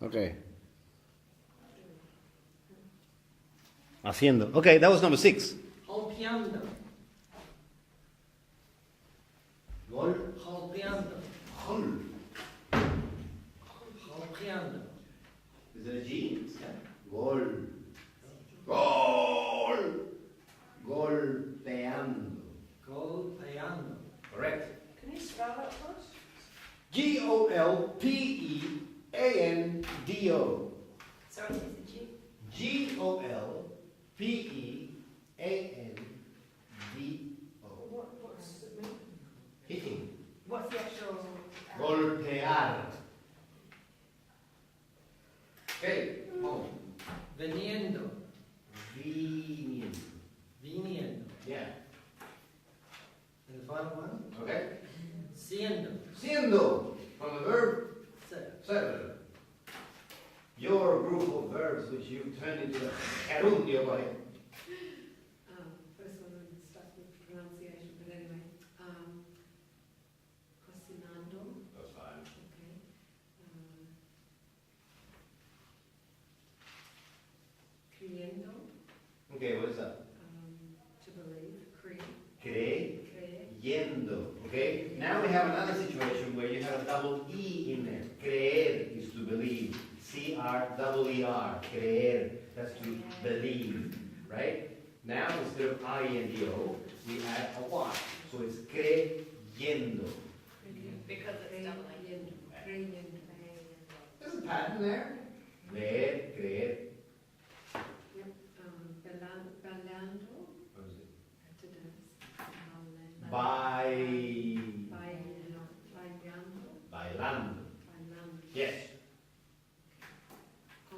Okay. Haciendo. Okay, that was number 6. Golpeando. Gol. Golpeando. Gol. Golpeando. Is it a G? Yeah. Gol. Gol. Golpeando. Golpeando. Correct. Can you spell that for us? Golpeando. Sorry, is it G? Golpeando. What's it mean? Hitting. What's the actual... Golpear. Okay, home. Veniendo. Viniendo. Viniendo. Yeah. And the final one? Okay. Siendo. Siendo. From the verb Ser. ser. Your group of verbs which you turn into a gerundio, boy. First one starts with pronunciation, but anyway. Cocinando. That's fine. Okay. Creyendo. Okay, what is that? To believe. Creyendo. Okay? Now we have another situation where you have a double E in there. Creer is to believe. C-R-E-E-R. Creer. That's to believe. Right? Now instead of I-N-D-O, we add a Y. So it's creyendo. Because it's double A. Creyendo. There's a pattern there. Leer, creer. Yep. Bailando. What is it? To dance. Bailando. Bailando. Yes.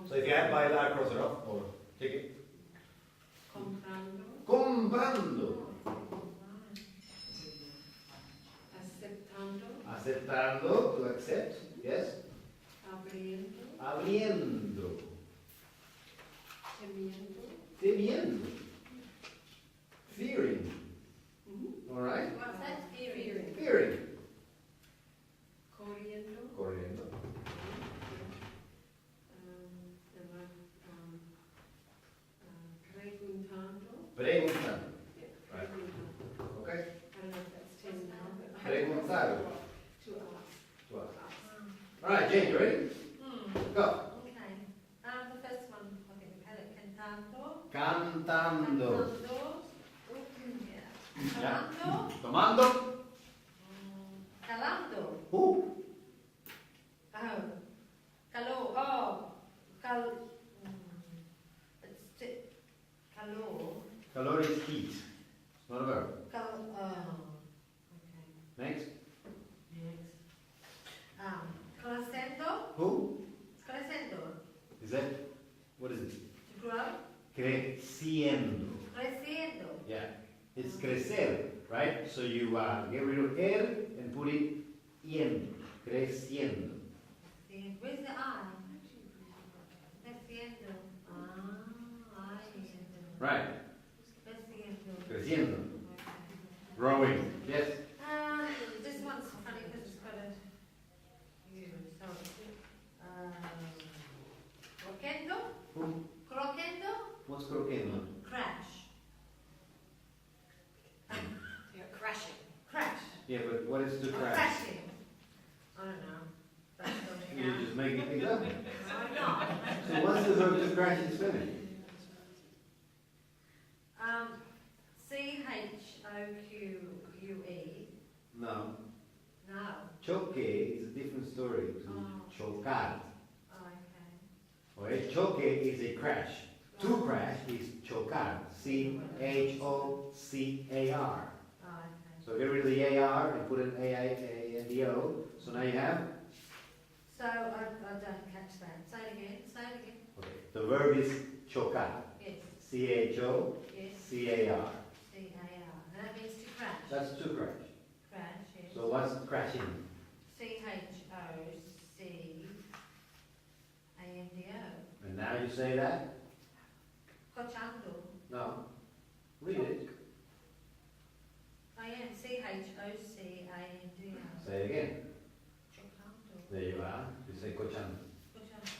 So if you have bailar, cross it off or take it. Comprando. Comprando. Aceptando. Aceptando, to accept. Yes. Abriendo. Abriendo. Temiendo. Temiendo. Fearing. All right. What's that? Theory. Fearing. Corriendo. Corriendo. Preguntando. Preguntando. Yeah, Right. preguntando. Okay. I don't know if that's 10 now, but Preguntar. to ask. To us. All right, Jane, you ready? Go. Okay. The first one, okay, we had it. Cantando. Cantando. Yeah. Yeah. Calando. Tomando. Calando. Who? Oh. Calor. Oh. Calor. Calor is heat. It's not a verb. Okay. Next. Next. Crescendo. Who? Crescendo. Is that? What is it? To grow. Creciendo. Creciendo. Yeah. It's crecer, right? So you get rid of er and put it yendo. Creciendo. Where's the I? Creciendo. I. Right. Creciendo. Creciendo. Growing. Yes. This one's funny because it's got a U. So, croquendo. Who? Croquendo. What's croquendo? Crash. Yeah, crashing. Crash. Yeah, but what is to Or crash? crashing. I don't know. That's what You're just making things up. I'm not. So once the verb to crash is finished. Choque. No. No. Choque is a different story to chocar. Oh, okay. Okay? Choque is a crash. To crash is chocar. C-H-O-C-A-R. Oh, okay. So get rid of the A-R and put an A-I-A-N-D-O. So now you have? So I don't catch that. Say it again. Say it again. Okay. The verb is chocar. Yes. C-H-O-C-A-R. Yes. C-A-R. That means to crash. That's to crash. Crash, yes. So what's crashing? C-H-O-C-A-N-D-O. And now you say that? Cochando. No. Read it. I am C-H-O-C-A-N-D-O. Say it again. Chocando. There you are. You say cochando. Cochando.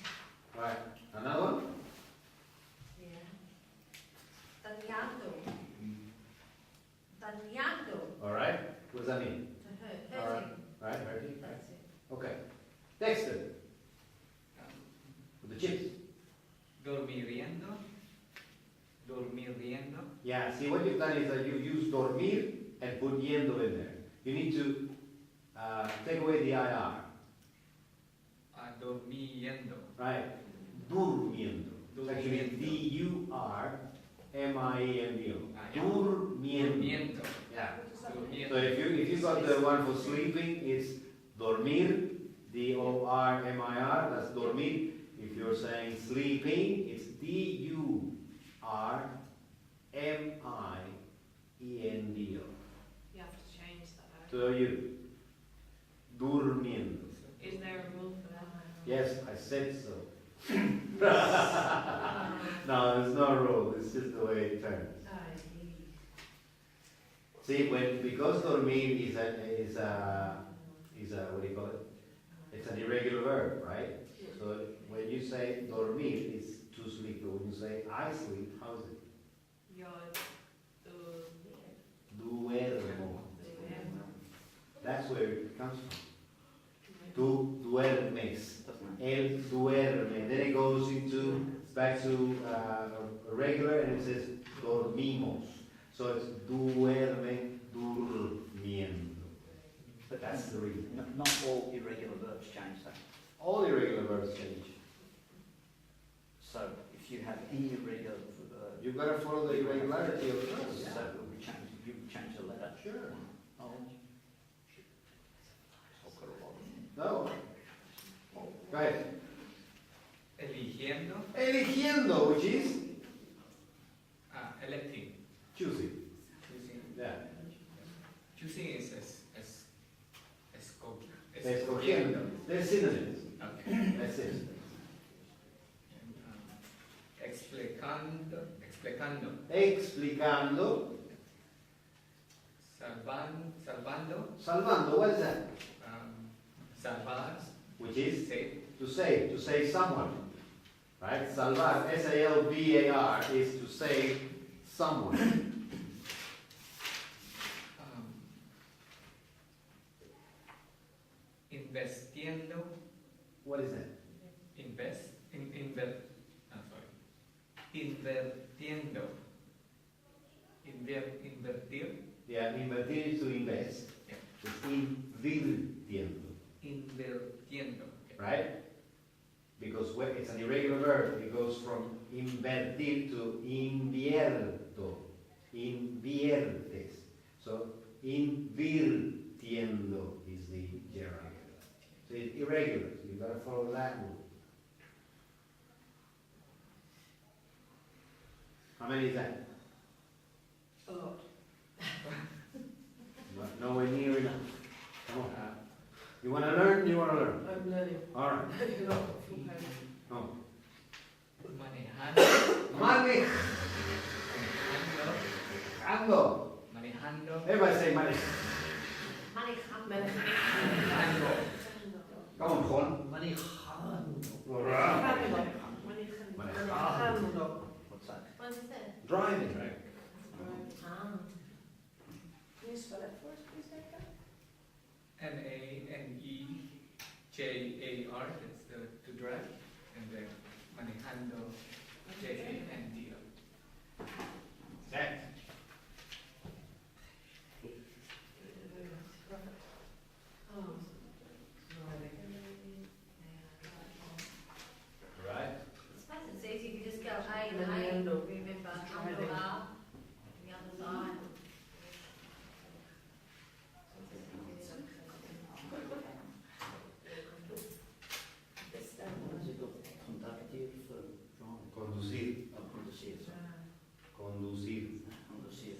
dañando. All right? What does that mean? To hurt, All right. hurting. Right? Hurting? Right? That's it. Okay. Dexter. With the chips. Dormiriendo. Dormiriendo. Yeah, see what you've done is that you've used dormir and put yendo in there. You need to take away the IR. Dormiendo. Right? Durmiendo. It's actually Durmiendo. D-U-R-M-I-E-N-D-O. Yeah. Durmiendo. Durmiendo. Yeah. Durmiendo. So if you got the one for sleeping, it's dormir, D-O-R-M-I-R, that's dormir. If you're saying sleeping, it's D-U-R-M-I-E-N-D-O. You have to change that. So you, durmiendo. Is there a rule for that? Yes, I said so. No, there's no rule, it's just the way it turns. See, because dormir is a what do you call it? It's an irregular verb, right? So when you say dormir, it's to sleep. But when you say I sleep, how is it? Yo Duermo. That's where it comes from. Tú duermes. Él duerme. Then it goes back to a regular and it says dormimos. So it's duerme, durmiendo. But that's the reason. Not all irregular verbs change that. All irregular verbs change. So if you have any irregular verb, You've got to follow the irregularity of the verbs. so we change, you change the letter. Sure. Oh. I've got a lot of them. No. Go ahead. Eligiendo. Eligiendo, which is Electing. choosing. Choosing. Yeah. Choosing is Escogiendo. They're synonyms. Okay. That's it. And, explicando. Explicando. Salvando. Salvando, what is that? Salvar. Which is Save. to save someone. Right? Salvar, S-A-L-V-A-R, is to save someone. Investiendo. What is that? Invirtiendo. Invertir. Yeah, invertir is to invest. Yeah. It's invirtiendo. Invirtiendo. Okay. Right? Because it's an irregular verb, it goes from invertir to invierto. Inviertes. So, invirtiendo is the gerund. So it's irregular, so you've got to follow that rule. How many is that? A lot. Nowhere near enough. Come on. You want to learn? You want to learn? I'm learning. All right. Oh. Manejando. Manejando. Manejando. Everybody say manejando. Manejando. Come on, Juan. Manejando. All right. Manejando. What's that? What is it? Driving, right? Can you spell it for us, please, Becca? Manejar, that's to drive, and then manejando, J-A-N-D-O. Set. Oh. Right. It's nice and easy, you just go A and A, Manejando. remember, Driving. under R, and the other side. Has it got conductive for driving? Conducir. Oh, conducir, sorry. Conducir. Conducir.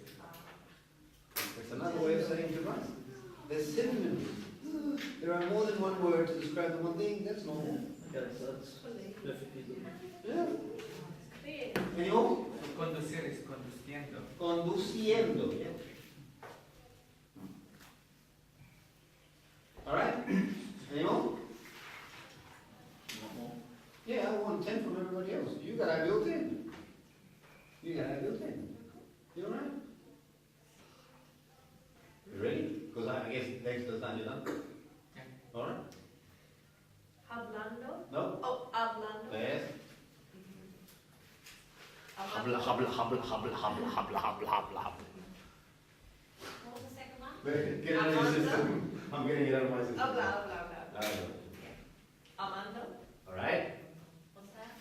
That's another way of saying to run. There's synonyms. There are more than one word to describe the one thing. That's normal. Okay, so that's perfectly good. Yeah. Clear. Any more? Conducir is conduciendo. Conduciendo. All right. Any more? Not more. Yeah, I want 10 from everybody else. You got that built in. You got that built in. You all right? hubble, hubble, hubble, hubble, hubble, hubble, hubble. What was the second one? Get it out of your system. I'm getting it out of my system. Habla, habla, habla. Amando. All right. What's that?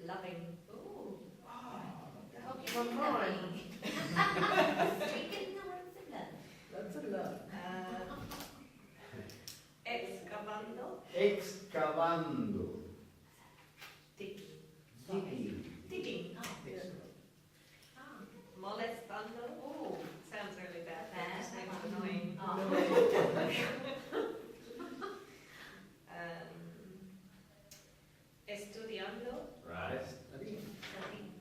Loving. Ooh. My mind. Speaking the words of love. That's a lot. Excavando. Excavando. Digging. Digging. Digging. Oh. Ah. Molestando. Oh, sounds really bad. That just makes it annoying. Oh. Estudiando. Right.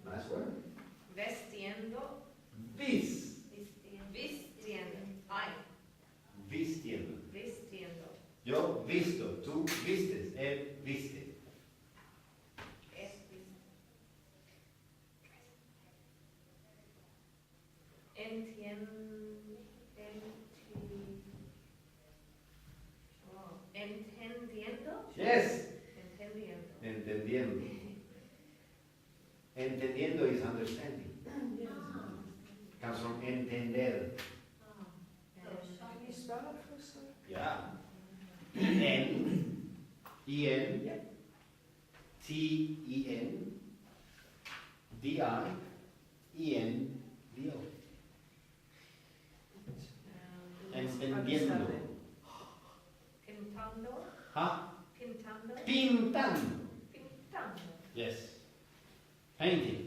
Nice word. Vestiendo. Vis. Vistiendo. Ay. Vistiendo. Vistiendo. Yo visto, tú vistes, él viste. Entendiendo. Yes. Entendiendo. Entendiendo. Entendiendo is understanding. Comes from entender. Can you spell it for us? Yeah. E-N. E-N. T-E-N. D-I. E-N. D-O. Entendiendo. Pintando. Huh? Pintando. Pintando. Pintando. Yes. Painting.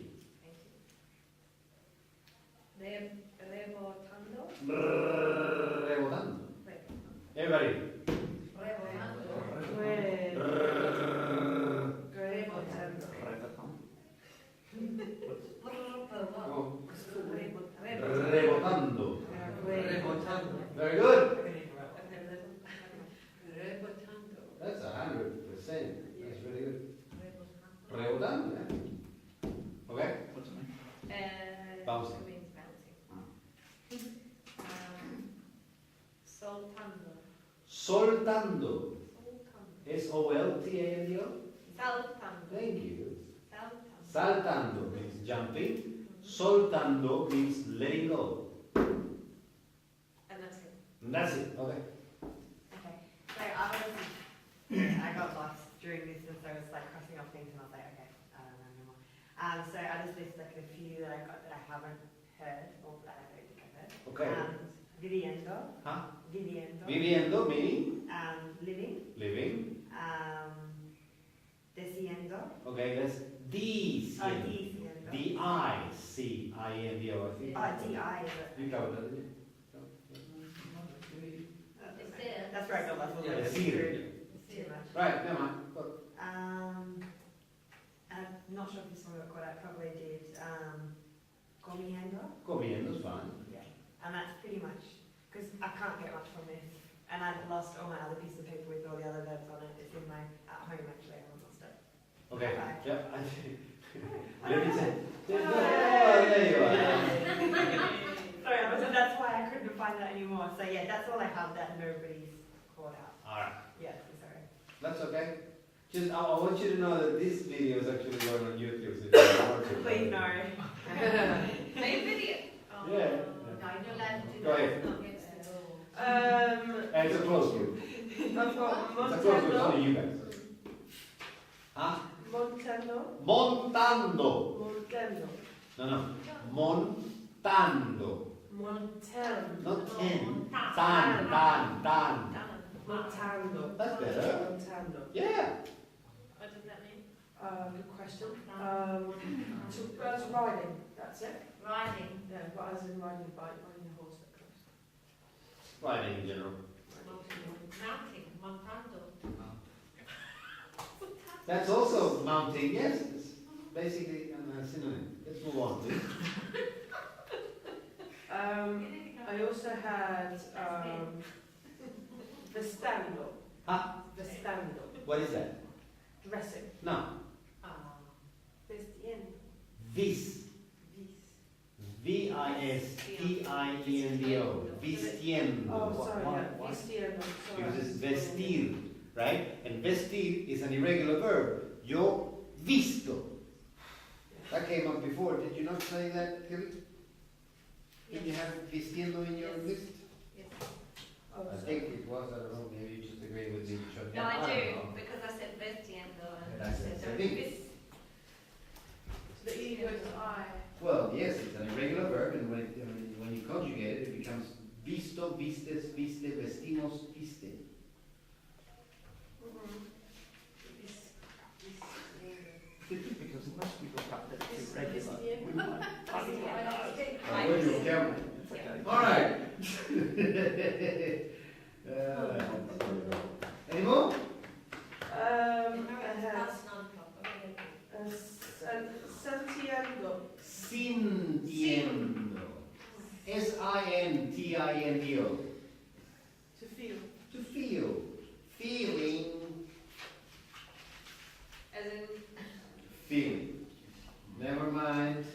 Rebotando. Rebotando. Everybody. Rebotando. Rebotando. Rebotando. Rebotando. Very good. Rebotando. That's 100%. That's really good. Rebotando. Yeah. Okay. What's it mean? Bouncing. Means bouncing. Soltando. Soltando. Soltando. S-O-L-T-A-N-D-O. Saltando. Thank you. Saltando. Saltando means jumping. Soltando means letting go. And that's it. And that's it. Okay. Okay, so I got lost during this, and so I was like crossing off things, and I was like, okay, I don't know anymore. So I just listed like a few that I got that I haven't heard, or that I don't think I've heard. Okay. Viviendo. Huh? Viviendo. Viviendo meaning Living. living. Diciendo. Okay, that's diciendo. Diciendo. D-I-C-I-N-D-O. I think. D-I is it? You covered that, didn't you? That's where I got lost. Yeah, It's Decir. too much. Right, never mind. Look. I'm not sure if this one got caught out, probably did, comiendo. Comiendo is fine. Yeah, and that's pretty much, because I can't get much from this, and I've lost all my other piece of paper with all the other verbs on it. It's in my, at home actually, I haven't lost it. Okay. Bye. Yep. Let me say. Oh, there you are. Sorry, that's why I couldn't find that anymore. So yeah, that's all I have that nobody's caught out. All right. Yeah, I'm sorry. That's okay. Just, I want you to know that this video is actually going on YouTube. So if you want to. Please no. Play video. Oh. Yeah. No, you're not allowed to do Go that. ahead. It's not against the rules. And it's a close group. I've got It's a close group. It's Montando. only you guys. Huh? Montando. Montando. Montando. No. Montando. Montando. Not ten. Tan. Montando. That's better. Montando. Yeah. What does that mean? Good question. That's riding. That's it. Riding. Yeah, but as in riding a bike, riding a horse, that kind of stuff. Riding in general. Mounting. Montando. That's also mounting. Yes. It's basically a synonym. Let's move on, please. I also had vestando. Huh? Vestando. What is that? Dressing. No. Vestiendo. Vis. V-I-S-T-I-E-N-D-O. Vistiendo. Oh, sorry, Why- yeah. why? Vestiendo. Sorry. Because it's vestir, right? And vestir is an irregular verb. Yo visto. That came up before, did you not say that, Tilly? Did you have vistiendo in your Yes. list? Yes. Oh, I think it was, I don't know, maybe you just agree with me. Shut No, down. I don't do, know. because I said vestiendo And and I said so serving. this- So the E goes to I. Well, yes, it's an irregular verb, and when you conjugate it, it becomes visto, vistes, viste, vestimos, viste. Because most people got that it's irregular. We might hardly know. I would you careful. It's okay. All right. Any more? I have Past 9 o'clock, okay. Santiago. Sintiendo. S-I-N-T-I-N-D-O. To feel. To feel. Feeling. As in, Feeling. Never mind.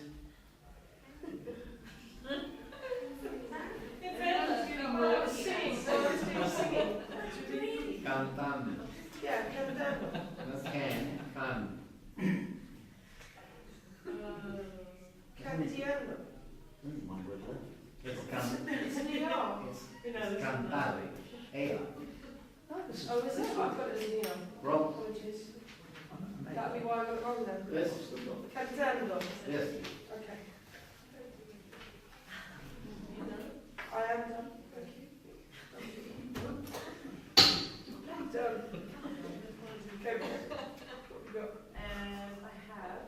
Cantando. Yeah, cantando. Not can. Can. Cantiano. One word left. It's can. It's an ER. You know, It's cantare. A. Oh, is it? I've got it as an ER. Wrong. Apologies. That'd be why I got it wrong then. Yes. Cantando. Yes. Okay. I am done. Thank you. Done. Okay, what we got? And I have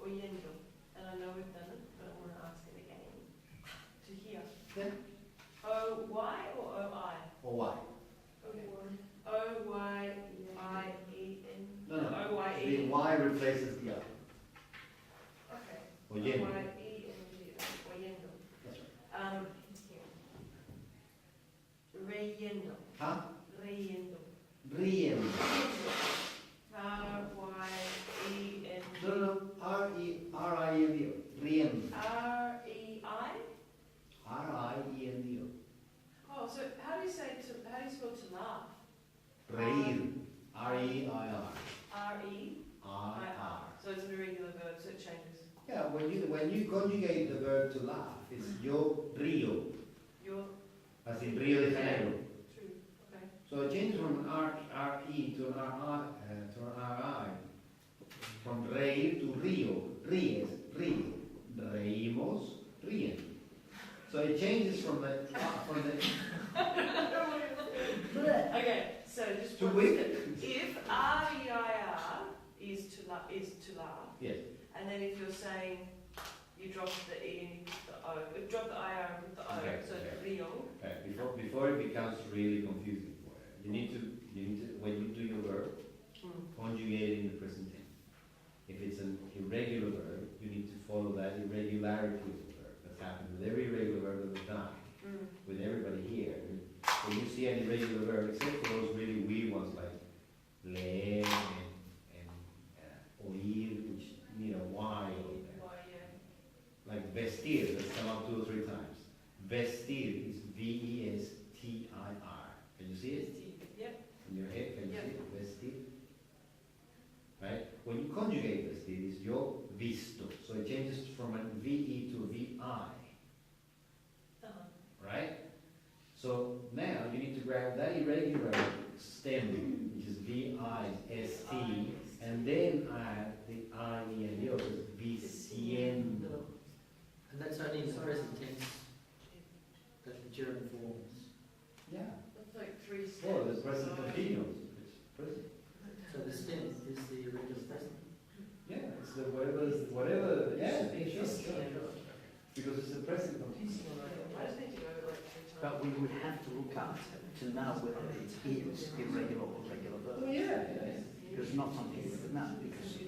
oyendo. And I know we've done it, but I want to ask it again. To hear. Yeah. O-Y or O-I? Or why? O-Y-I-E-N. No, no. O-Y-E. The Y replaces the other. Okay. Oyendo. O-Y-E-N-D. Oyendo. That's right. Reyendo. Huh? Reyendo. Riendo. R-Y-E-N-D. No, no. R-I-E-N-D-O. Riendo. R-E-I? R-I-E-N-D-O. Oh, so how do you spell to laugh? Reír. R-E-I-R. R-E-I-R. So it's an irregular verb, so it changes. Yeah, when you conjugate the verb to laugh, it's yo río, You're as in Rio de Janeiro. true. Okay. So it changes from an R-E to an R-I, from reír to río, ríes, ríe, reímos, ríen. So it changes from the Okay, so just Too one weak? step. If R-E-I-R is to laugh, yes. and then if you're saying you drop the E and you put the O, drop the I-R and put the O, Okay, so it's okay. real. Before it becomes really confusing for you, you need to when you do your verb, conjugate it in the present tense. If it's an irregular verb, you need to follow that irregularity of the verb. That's happened with every regular verb of the time. With everybody here. When you see an irregular verb, except for those really weird ones like leer and oír, which need a Y over there. Why, yeah. Like vestir, that's come up 2 or 3 times. Vestir is V-E-S-T-I-R. Can you see it? Yep. In your head, can you Yep. see it? Vestir. Right? When you conjugate vestir, it's yo visto. So it changes from a V-E to a V-I. Right? So now you need to grab that irregular stem, which is V-I-S-T, and then add the I-E-N-D-O, viciendo. And that's only in the present tense, that's the gerund forms. That's like 3 steps. Oh, the present continuous. It's present. So the stem is the irregular present. Yeah, it's the whatever, yeah, sure. Because it's the present continuous. I just need to go like 3 times. But we would have to look up to know whether it is irregular or regular Oh, verb. yeah. It's not something we could know because Did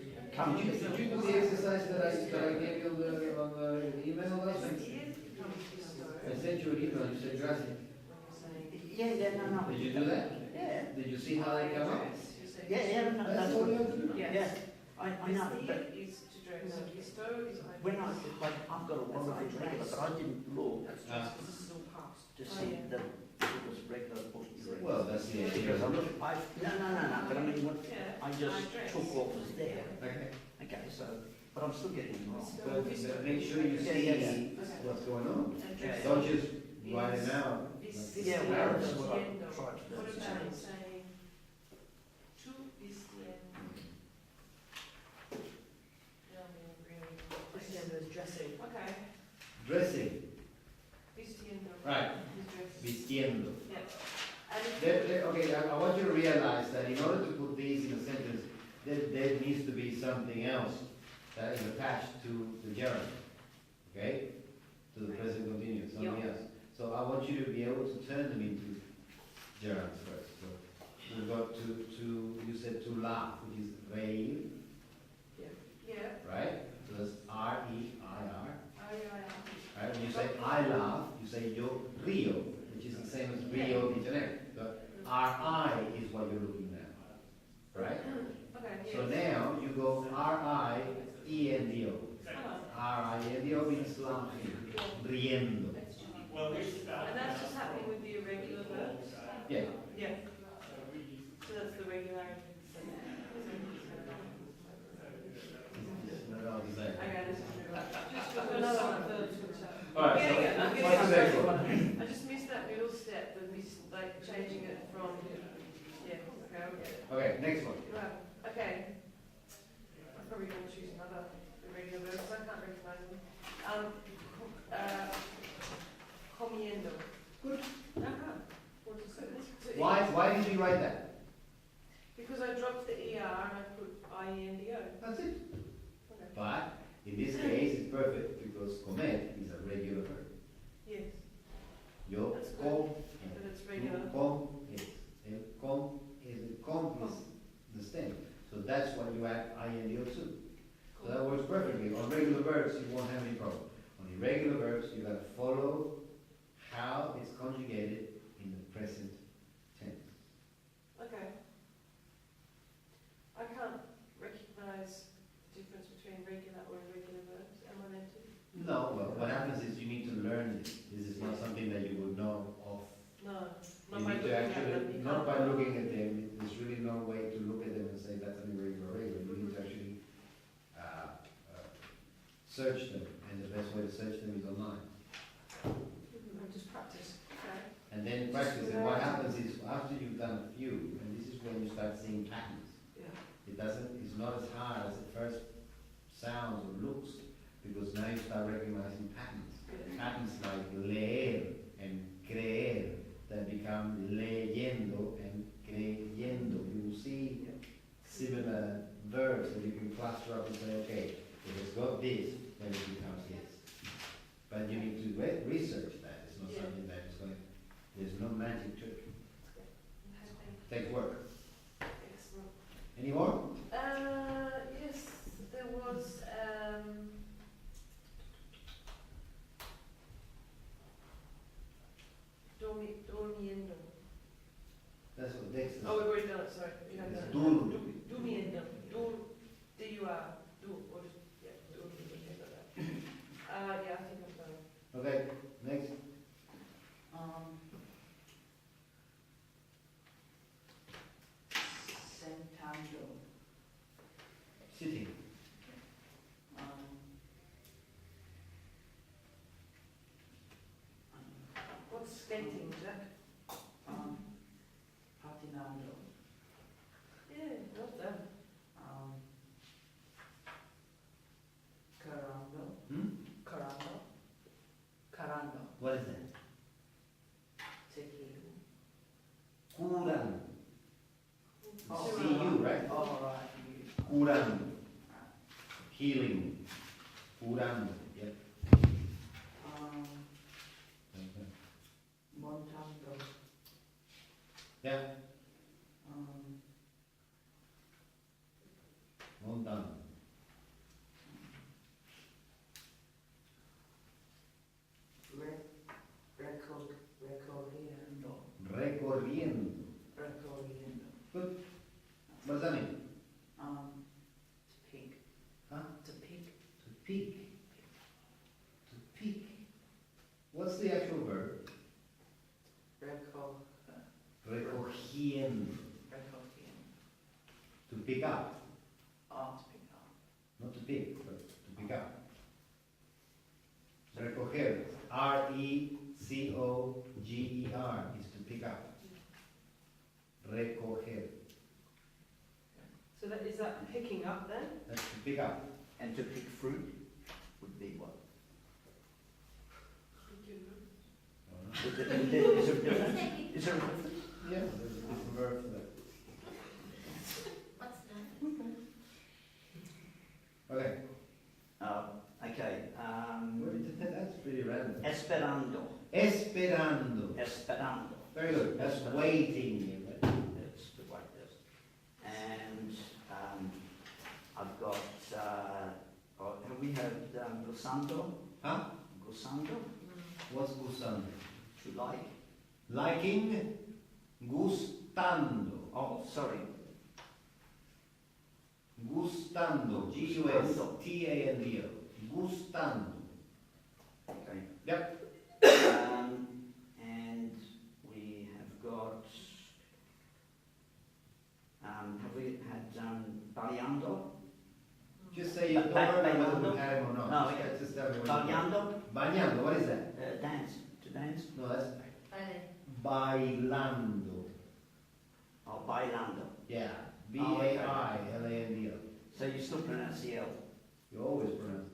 you do the exercise that I gave you on the email last week? I sent you an email and you said, gracias. no. Did you do that? Yeah. Did you see how they come up? Yeah, no, That's that's all what. you have to do. Yeah, I know, but Is to dress. Visto is I. when I've got a lot of irregular, but I didn't look This is all past. to see that it was regular or irregular. Well, that's the idea. Because I look, no, but I mean, what Yeah. I just took what was there Okay. and Okay, so, but I'm still getting it wrong. But make sure you Yeah, see yeah, yeah. what's going on. Yeah. Don't just write it out. Yeah, well, that's what I tried to do. What about saying tu vistiendo? No, I mean, really. Vistiendo is dressing. Okay, Dressing, vistiendo. right, Is dressing. vistiendo. Yeah. Okay, I want you to realize that in order to put these in a sentence, there needs to be something else that is attached to the gerund, okay? To the present continuous, something else. So I want you to be able to turn them into gerunds first. So we've got you said to laugh, which is reír, Yeah. right? So that's R-E-I-R. I. Right? When you say I laugh, you say yo río, which is the same as Rio de Janeiro. So R-I is what you're looking at, right? Okay, So yes. now you go R-I-E-N-D-O. Oh, R-I-E-N-D-O means laughing, riendo. and that's just happening with the irregular verbs? Yeah. Yeah. So that's the regularity. Not all the same. Okay, this is true. Just got another one, verbs which are. Alright, Yeah, yeah, I'm so getting what's the next it. one? I just missed that middle step, like changing it from, yeah, okay, I'll get it. Okay, next one. Right, okay. I'm probably gonna choose another irregular verb, because I can't recognise them. Comiendo. Good. What is it? Why did you write that? Because I dropped the ER and I put IENDO. That's it. Okay. But in this case, it's perfect because comer is a regular verb. Yes, Yo That's good. com, but it's tú regular. comes. El com is the stem. So that's what you add INDO to. So that works perfectly. On regular verbs, you won't have any problem. On irregular verbs, you gotta follow how it's conjugated in the present tense. Okay. I can't recognise the difference between regular or irregular verbs. Am I meant to? No, well, what happens is you need to learn this. This is not something that you would know of. No. You need to actually, not by looking at them, there's really no way to look at them and say that's an irregular or regular. You need to actually search them, and the best way to search them is online. Just practice. Okay. And then practice, and what happens is, after you've done a few, and this is when you start seeing patterns. Yeah. It's not as hard as it first sounds or looks, because now you start recognizing patterns. Patterns like leer and creer, that become leyendo and creyendo. You will see similar verbs that you can cluster up and say, okay, if it's got this, then it becomes this. But you need to research that. It's not something that is going, there's no magic trick. It takes work. Excellent. Any more? Yes, there was, dormiendo. That's what Dex is. Oh, we've already done it, sorry. We have It's done it. dur. Durmiendo. D-U-R. Or just, yeah, something like that. Yeah, I think I've done it. Okay, next. Sentando. Sitting. What's skating, Jack? Patinando. Yeah, well done. Carando. Hmm? Carando. Carando. What is that? Taking. Curando. Oh, C-U, right? Oh, right. Curando. Healing. Curando. Yep. Okay. Montando. Yeah. Montando. Recorriendo. Recorriendo. Recorriendo. Good. What does that mean? To pick. Huh? To pick. To peek. To peek. What's the actual verb? Recogiendo. Recogiendo. To pick up. To pick up. No, R-E-C-O-G-E-R is to pick up. Recoger. So that, is that picking up then? That's to pick up. And to pick fruit would be what? Is there a difference? Is there a difference? Yeah, there's a different verb for that. What's that? Okay. Okay. That's pretty random. Esperando. Esperando. Esperando. Very good. That's Esperando. waiting. That's the right this. And I've got. Have we had gozando? Huh? Gozando. What's gustando? To like. Liking. Gustando. Oh, sorry. Gustando. G-U-S-T-A-N-D-O. Gustando. Okay. Yep. And we have got. Have we had baleando? Just say you don't remember whether we've had him or not. No, Just tell me what you Baleando? Bañando, what is that? Dance. To dance. No, that's Vale. bailando. Or bailando. Yeah. Oh, okay. B-A-I-L-A-N-D-O. So you still pronounce the L. You always pronounce